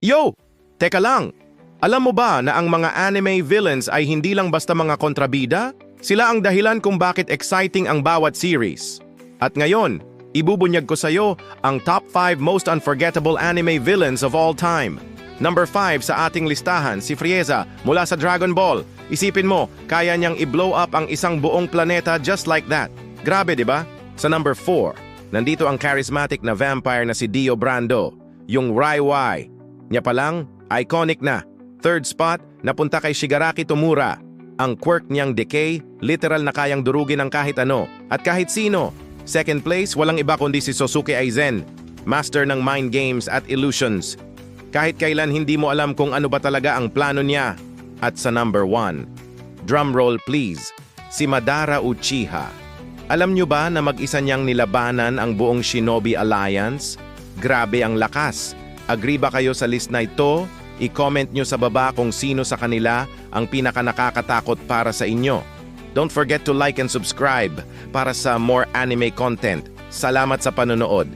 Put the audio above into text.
Yo! Teka lang! Alam mo ba na ang mga anime villains ay hindi lang basta mga kontrabida? Sila ang dahilan kung bakit exciting ang bawat series. At ngayon, ibubunyag ko sa'yo ang top 5 most unforgettable anime villains of all time. Number 5 sa ating listahan, si Frieza mula sa Dragon Ball. Isipin mo, kaya niyang i-blow up ang isang buong planeta just like that. Grabe, di ba? Sa number 4, nandito ang charismatic na vampire na si Dio Brando, yung Rai. Niya pa lang, iconic na. Third spot, napunta kay Shigaraki Tomura. Ang quirk niyang decay, literal na kayang durugin ang kahit ano at kahit sino. Second place, walang iba kundi si Sosuke Aizen, master ng mind games at illusions. Kahit kailan hindi mo alam kung ano ba talaga ang plano niya. At sa number 1, drum roll please, si Madara Uchiha. Alam niyo ba na mag-isa niyang nilabanan ang buong Shinobi Alliance? Grabe ang lakas. Agree ba kayo sa list na ito? I-comment nyo sa baba kung sino sa kanila ang pinaka-nakakatakot para sa inyo. Don't forget to like and subscribe para sa more anime content. Salamat sa panonood.